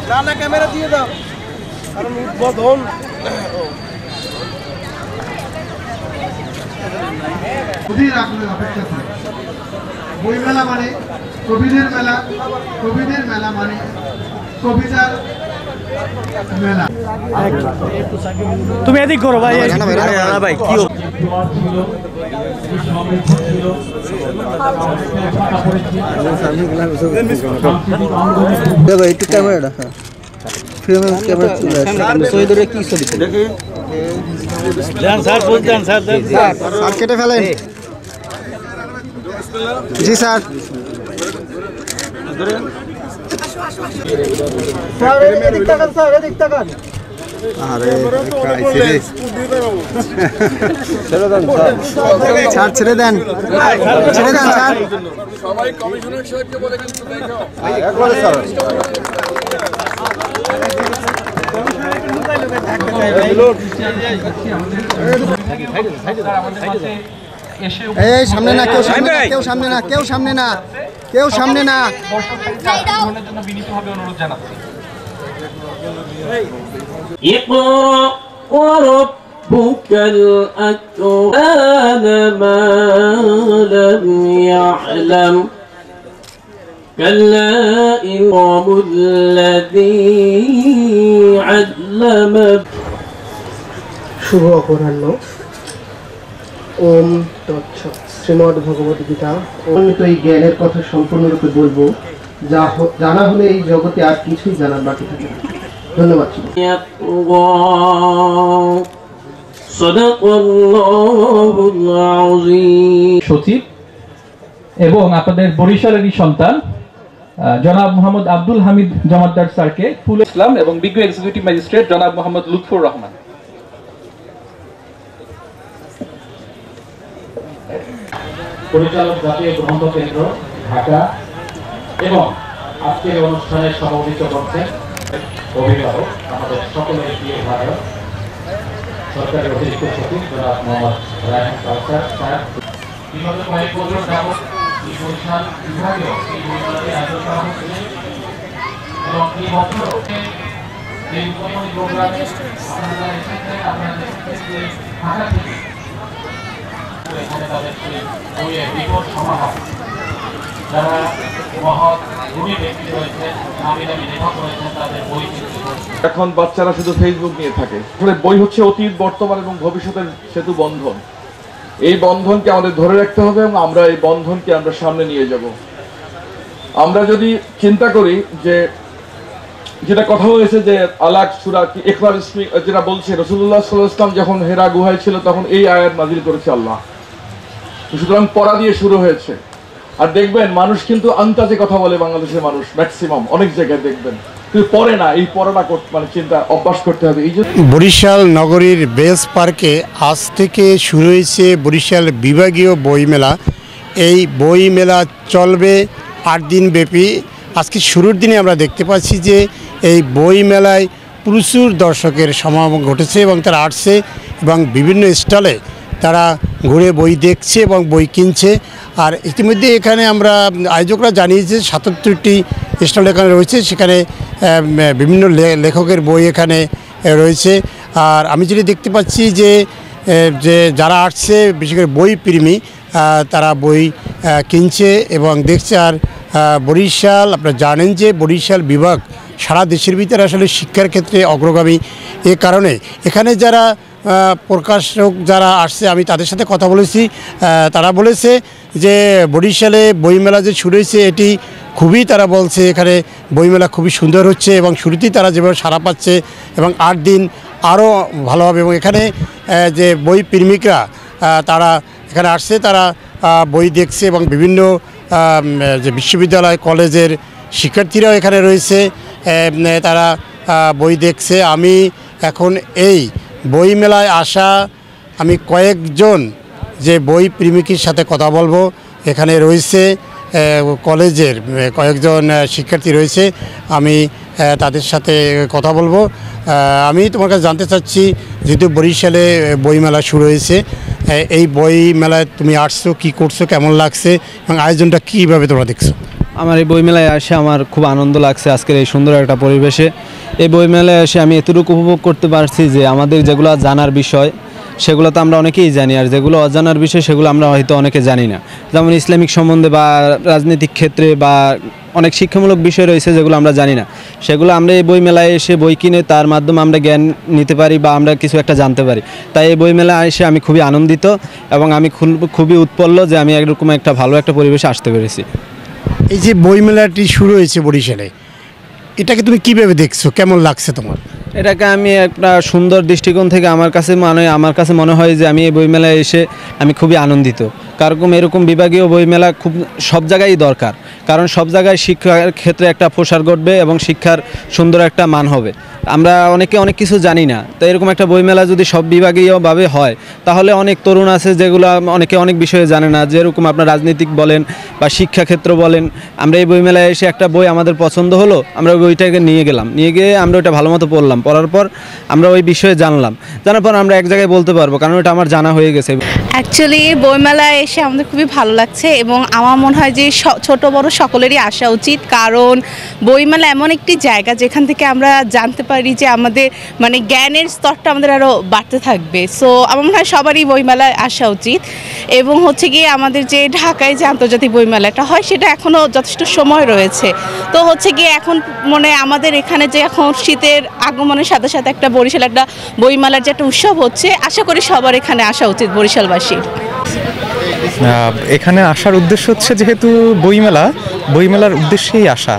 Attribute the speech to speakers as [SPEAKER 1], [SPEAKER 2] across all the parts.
[SPEAKER 1] না ক্যামেরা দিয়ে দাও, কারণ উদ্বোধন।
[SPEAKER 2] খুবই আগ্রহের অপেক্ষা থাকে। বইমেলা মানে কবিদের মেলা, কবিদের মেলা মানে কবিতার মেলা।
[SPEAKER 3] তুমি এদিক করো ভাই। ভাই কি
[SPEAKER 4] দেখো একটু ক্যামেরাটা, হ্যাঁ ক্যামেরা কি ছবি দেখি স্যার কেটে ফেলেন। জি স্যার। স্যার ছেড়ে দেন, ছেড়ে দেন স্যার।
[SPEAKER 5] সবাই কমিশনার সাহেবকে বলে কিন্তু দেখো
[SPEAKER 4] এই সামনে না, কেউ সামনে না, কেউ সামনে না, কেউ সামনে না, কেউ সামনে না।
[SPEAKER 5] বিনীতভাবে অনুরোধ জানাচ্ছি।
[SPEAKER 6] ربك الأكرم ما لم يعلم كلا إنهم الذي علم।
[SPEAKER 7] শুভ অপরাহ্ন। ওম তৎসৎ। শ্রীমদ্ ভগবদ গীতা। অমিত এই জ্ঞানের কথা সম্পূর্ণরূপে বলবো, যা জানা হলে এই জগতে আর কিছুই জানার বাকি থাকে না। ধন্যবাদ।
[SPEAKER 8] সচিব এবং আপনাদের বরিশালেরই সন্তান জনাব মোহাম্মদ আব্দুল হামিদ জমাদ্দার স্যারকে ফুল ইসলাম এবং বিজ্ঞ এক্সিকিউটিভ ম্যাজিস্ট্রেট জনাব মোহাম্মদ লুৎফুর রহমান।
[SPEAKER 9] পরিচালক জাতীয় গ্রন্থ কেন্দ্র ঢাকা এবং আজকের অনুষ্ঠানে সমাবেত করছেন অভিভাবক আমাদের সকলের প্রিয় ভাই সরকারি অতিরিক্ত সচিব জনাব মোহাম্মদ রায়হান কাউসার স্যার। বিগত কয়েক বছর যাবৎ এই বরিশাল বিভাগেও এই বইমেলাটি আয়োজন করা হচ্ছে এবং এই বছর এই উদ্বোধনী প্রোগ্রামে আপনারা এসেছেন, আপনাদের ঢাকা থেকে এখানে তাদেরকে বইয়ের বিপুল সমাহার, যারা মহৎ গুণী ব্যক্তি রয়েছেন, নামি দামি লেখক রয়েছেন, তাদের বই
[SPEAKER 5] এখন বাচ্চারা শুধু ফেসবুক নিয়ে থাকে। আসলে বই হচ্ছে অতীত, বর্তমান এবং ভবিষ্যতের সেতু বন্ধন। এই বন্ধনকে আমাদের ধরে রাখতে হবে এবং আমরা এই বন্ধনকে আমরা সামনে নিয়ে যাব। আমরা যদি চিন্তা করি যে যেটা কথা হয়েছে যে আলাক সূরা কি ইকরার ইসমি, যেটা বলছে রাসূলুল্লাহ সাল্লাল্লাহু আলাইহি ওয়াসাল্লাম যখন হেরা গুহায় ছিল তখন এই আয়াত নাযিল করেছে আল্লাহ। সুতরাং পড়া দিয়ে শুরু হয়েছে। আর দেখবেন মানুষ কিন্তু আন্তাজে কথা বলে, বাংলাদেশের মানুষ ম্যাক্সিমাম অনেক জায়গায় দেখবেন, কিন্তু পড়ে না। এই পড়াটা মানে চিন্তা অভ্যাস করতে হবে। এই যে
[SPEAKER 10] বরিশাল নগরীর বেস পার্কে আজ থেকে শুরু হয়েছে বরিশাল বিভাগীয় বইমেলা। এই বইমেলা চলবে 8 দিন ব্যাপী। আজকে শুরুর দিনে আমরা দেখতে পাচ্ছি যে এই বইমেলায় প্রচুর দর্শকের সমাগম ঘটেছে এবং তারা আসছে এবং বিভিন্ন স্টলে তারা ঘুরে বই দেখছে এবং বই কিনছে। আর ইতিমধ্যে এখানে আমরা আয়োজকরা জানিয়েছে 77টি স্টল এখানে রয়েছে, সেখানে বিভিন্ন লেখকের বই এখানে রয়েছে। আর আমি যেটা দেখতে পাচ্ছি যে যারা আসছে বিশেষ করে বই প্রেমী তারা বই কিনছে এবং দেখছে। আর বরিশাল আপনারা জানেন যে বরিশাল বিভাগ সারা দেশের ভিতরে আসলে শিক্ষার ক্ষেত্রে অগ্রগামী। এ কারণে এখানে যারা প্রকাশক যারা আসছে আমি তাদের সাথে কথা বলেছি, তারা বলেছে যে বরিশালে বইমেলা যে শুরু হয়েছে এটি খুবই, তারা বলছে এখানে বইমেলা খুবই সুন্দর হচ্ছে এবং শুরুতেই তারা যেভাবে সাড়া পাচ্ছে এবং 8 দিন আরও ভালো হবে। এবং এখানে যে বই প্রেমিকরা তারা এখানে আসছে, তারা বই দেখছে এবং বিভিন্ন যে বিশ্ববিদ্যালয় কলেজের শিক্ষার্থীরাও এখানে রয়েছে, তারা বই দেখছে। আমি এখন এই বই মেলায় আসা আমি কয়েকজন যে বই প্রেমিকের সাথে কথা বলবো। এখানে রয়েছে কলেজের কয়েকজন শিক্ষার্থী রয়েছে, আমি তাদের সাথে কথা বলবো। আমি তোমার কাছে জানতে চাচ্ছি, যেহেতু বরিশালে বইমেলা শুরু হয়েছে, এই বই মেলায় তুমি আসছো, কী করছো, কেমন লাগছে এবং আয়োজনটা কীভাবে তোমরা দেখছো?
[SPEAKER 11] আমার এই বইমেলায় এসে আমার খুব আনন্দ লাগছে আজকের এই সুন্দর একটা পরিবেশে। এই বইমেলায় এসে আমি এতটুকু উপভোগ করতে পারছি যে আমাদের যেগুলো জানার বিষয় সেগুলো তো আমরা অনেকেই জানি, আর যেগুলো অজানার বিষয় সেগুলো আমরা হয়তো অনেকে জানি না। যেমন ইসলামিক সম্বন্ধে বা রাজনৈতিক ক্ষেত্রে বা অনেক শিক্ষামূলক বিষয় রয়েছে যেগুলো আমরা জানি না, সেগুলো আমরা এই বইমেলায় এসে বই কিনে তার মাধ্যমে আমরা জ্ঞান নিতে পারি বা আমরা কিছু একটা জানতে পারি। তাই এই বইমেলায় এসে আমি খুবই আনন্দিত এবং আমি খুবই উৎপল্ল যে আমি এরকম একটা ভালো একটা পরিবেশে আসতে পেরেছি।
[SPEAKER 10] এই যে বইমেলাটি শুরু হয়েছে বরিশালে, এটাকে তুমি কীভাবে দেখছো, কেমন লাগছে তোমার?
[SPEAKER 11] এটাকে আমি একটা সুন্দর দৃষ্টিকোণ থেকে আমার কাছে মনে হয় যে আমি এই বইমেলায় এসে আমি খুবই আনন্দিত। কারণ এরকম বিভাগীয় বইমেলা খুব সব জায়গায় দরকার, কারণ সব জায়গায় শিক্ষার ক্ষেত্রে একটা প্রসার ঘটবে এবং শিক্ষার সুন্দর একটা মান হবে। আমরা অনেকে অনেক কিছু জানি না, তো এরকম একটা বইমেলা যদি সব বিভাগীয়ভাবে হয় তাহলে অনেক তরুণ আছে যেগুলো অনেকে অনেক বিষয়ে জানে না, যেরকম আপনার রাজনীতিক বলেন বা শিক্ষাক্ষেত্র বলেন। আমরা এই বইমেলায় এসে একটা বই আমাদের পছন্দ হলো, আমরা বইটাকে নিয়ে গিয়ে আমরা ওটা ভালো মতো পড়ার পর আমরা ওই বিষয়ে জানার পর আমরা এক জায়গায় বলতে পারবো, কারণ ওটা আমার জানা হয়ে গেছে।
[SPEAKER 12] অ্যাকচুয়ালি বইমেলায় এসে আমাদের খুবই ভালো লাগছে এবং আমার মনে হয় যে ছোট বড় সকলেরই আসা উচিত, কারণ বইমেলা এমন একটি জায়গা যেখান থেকে আমরা জানতে পারি যে আমাদের মানে জ্ঞানের স্তরটা আমাদের আরও বাড়তে থাকবে। সো আমার মনে হয় সবারই বইমেলায় আসা উচিত। এবং হচ্ছে গিয়ে আমাদের যে ঢাকায় যে আন্তর্জাতিক বইমেলাটা হয় সেটা এখনও যথেষ্ট সময় রয়েছে। তো হচ্ছে গিয়ে এখন মানে আমাদের এখানে যে এখন শীতের আগমনের সাথে সাথে একটা বরিশাল একটা বইমেলার যে একটা উৎসব হচ্ছে, আশা করি সবার এখানে আসা উচিত বরিশালবাসী।
[SPEAKER 13] এখানে আসার উদ্দেশ্য হচ্ছে যেহেতু বইমেলার উদ্দেশ্যেই আসা।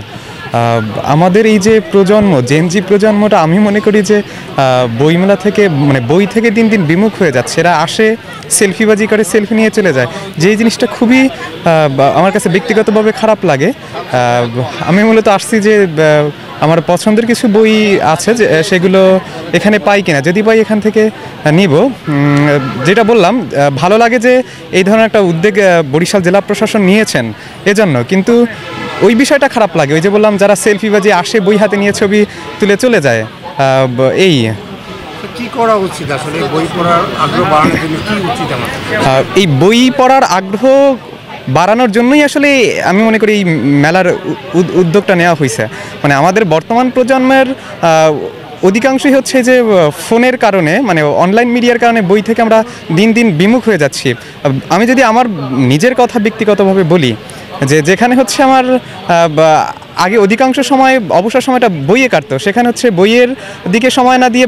[SPEAKER 13] আমাদের এই যে প্রজন্ম জেনজি প্রজন্মটা আমি মনে করি যে বইমেলা থেকে মানে বই থেকে দিন দিন বিমুখ হয়ে যাচ্ছে। এরা আসে সেলফিবাজি করে সেলফি নিয়ে চলে যায়, যেই জিনিসটা খুবই আমার কাছে ব্যক্তিগতভাবে খারাপ লাগে। আমি মূলত আসছি যে আমার পছন্দের কিছু বই আছে যে সেগুলো এখানে পাই কিনা, যদি পাই এখান থেকে নিব। যেটা বললাম ভালো লাগে যে এই ধরনের একটা উদ্যোগ বরিশাল জেলা প্রশাসন নিয়েছেন এজন্য, কিন্তু ওই বিষয়টা খারাপ লাগে। ওই যে বললাম যারা সেলফিবাজি আসে বই হাতে নিয়ে ছবি তুলে চলে যায়। এই
[SPEAKER 10] কি করা উচিত আসলে বই পড়ার আগ্রহ বাড়ানোর জন্য কি উচিত আমাদের?
[SPEAKER 13] এই বই পড়ার আগ্রহ বাড়ানোর জন্যই আসলে আমি মনে করি এই মেলার উদ্যোগটা নেওয়া হয়েছে। মানে আমাদের বর্তমান প্রজন্মের অধিকাংশই হচ্ছে যে ফোনের কারণে মানে অনলাইন মিডিয়ার কারণে বই থেকে আমরা দিন দিন বিমুখ হয়ে যাচ্ছি। আমি যদি আমার নিজের কথা ব্যক্তিগতভাবে বলি, যেখানে হচ্ছে আমার আগে অধিকাংশ সময় অবসর সময়টা বইয়ে কাটতো, সেখানে হচ্ছে বইয়ের দিকে সময় না দিয়ে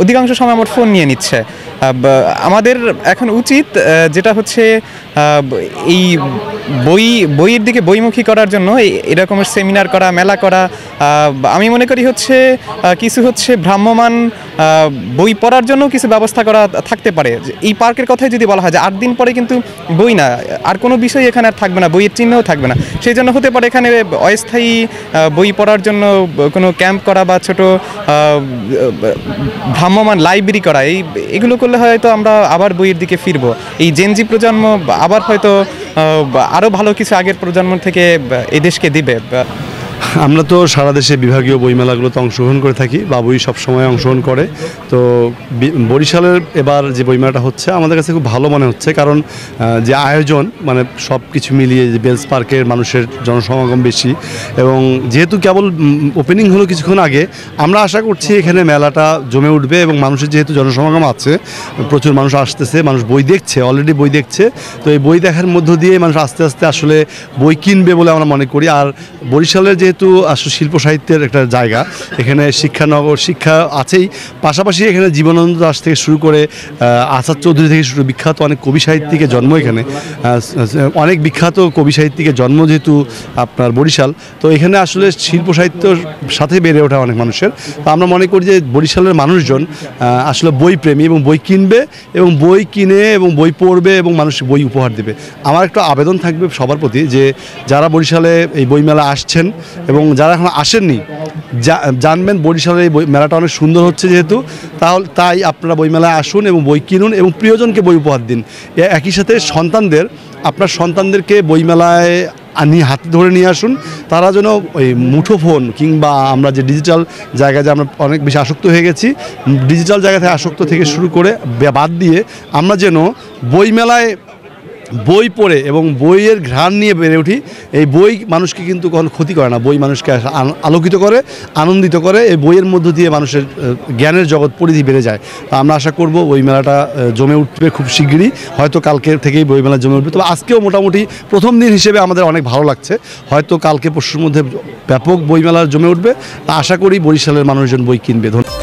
[SPEAKER 13] অধিকাংশ সময় আমার ফোন নিয়ে নিচ্ছে। আমাদের এখন উচিত যেটা হচ্ছে এই বইয়ের দিকে বইমুখী করার জন্য এরকমের সেমিনার করা, মেলা করা। আমি মনে করি হচ্ছে কিছু হচ্ছে ভ্রাম্যমান বই পড়ার জন্য কিছু ব্যবস্থা করা থাকতে পারে। এই পার্কের কথাই যদি বলা হয় যে 8 দিন পরে কিন্তু বই না আর কোনো বিষয় এখানে আর থাকবে না, বইয়ের চিহ্নও থাকবে না। সেই জন্য হতে পারে এখানে অস্থায়ী বই পড়ার জন্য কোনো ক্যাম্প করা বা ছোট ভ্রাম্যমান লাইব্রেরি করা। এগুলো করলে হয়তো আমরা আবার বইয়ের দিকে ফিরবো। এই জেনজি প্রজন্ম আবার হয়তো আরও ভালো কিছু আগের প্রজন্ম থেকে এই দেশকে দিবে।
[SPEAKER 14] আমরা তো সারা দেশে বিভাগীয় বইমেলাগুলোতে অংশগ্রহণ করে থাকি, বাবুই সবসময় অংশগ্রহণ করে। তো বরিশালের এবার যে বইমেলাটা হচ্ছে আমাদের কাছে খুব ভালো মনে হচ্ছে, কারণ যে আয়োজন মানে সব কিছু মিলিয়ে যে বেলস পার্কের মানুষের জনসমাগম বেশি, এবং যেহেতু কেবল ওপেনিং হলো কিছুক্ষণ আগে, আমরা আশা করছি এখানে মেলাটা জমে উঠবে এবং মানুষের যেহেতু জনসমাগম আছে, প্রচুর মানুষ আসতেছে, মানুষ বই দেখছে, অলরেডি বই দেখছে। তো এই বই দেখার মধ্য দিয়ে মানুষ আস্তে আস্তে আসলে বই কিনবে বলে আমরা মনে করি। আর বরিশালের যেহেতু আসলে শিল্প সাহিত্যের একটা জায়গা, এখানে শিক্ষানগর, শিক্ষা আছেই, পাশাপাশি এখানে জীবনানন্দ দাশ থেকে শুরু করে আসাদ চৌধুরী থেকে শুরু বিখ্যাত অনেক কবি সাহিত্যিকের জন্ম এখানে, অনেক বিখ্যাত কবি সাহিত্যিকের জন্ম যেহেতু আপনার বরিশাল, তো এখানে আসলে শিল্প সাহিত্যর সাথে বেড়ে ওঠা অনেক মানুষের। তো আমরা মনে করি যে বরিশালের মানুষজন আসলে বই প্রেমী এবং বই কিনবে এবং বই কিনে এবং বই পড়বে এবং মানুষ বই উপহার দেবে। আমার একটা আবেদন থাকবে সবার প্রতি যে যারা বরিশালে এই বইমেলা আসছেন এবং যারা এখন আসেননি, জানবেন বরিশালের এই মেলাটা অনেক সুন্দর হচ্ছে যেহেতু, তাই আপনারা বইমেলায় আসুন এবং বই কিনুন এবং প্রিয়জনকে বই উপহার দিন। একই সাথে আপনার সন্তানদেরকে বইমেলায় হাতে ধরে নিয়ে আসুন, তারা যেন ওই মুঠোফোন কিংবা আমরা যে ডিজিটাল জায়গায় যে আমরা অনেক বেশি আসক্ত হয়ে গেছি, ডিজিটাল জায়গা থেকে আসক্ত থেকে শুরু করে বাদ দিয়ে আমরা যেন বইমেলায় বই পড়ে এবং বইয়ের ঘ্রাণ নিয়ে বেড়ে উঠি। এই বই মানুষকে কিন্তু কখনো ক্ষতি করে না, বই মানুষকে আলোকিত করে, আনন্দিত করে। এই বইয়ের মধ্য দিয়ে মানুষের জ্ঞানের জগৎ পরিধি বেড়ে যায়। তা আমরা আশা করব বইমেলাটা জমে উঠবে খুব শিগগিরই, হয়তো কালকের থেকেই বইমেলা জমে উঠবে। তবে আজকেও মোটামুটি প্রথম দিন হিসেবে আমাদের অনেক ভালো লাগছে, হয়তো কালকে পরশুর মধ্যে ব্যাপক বইমেলা জমে উঠবে। তা আশা করি বরিশালের মানুষজন বই কিনবে। ধন্যবাদ।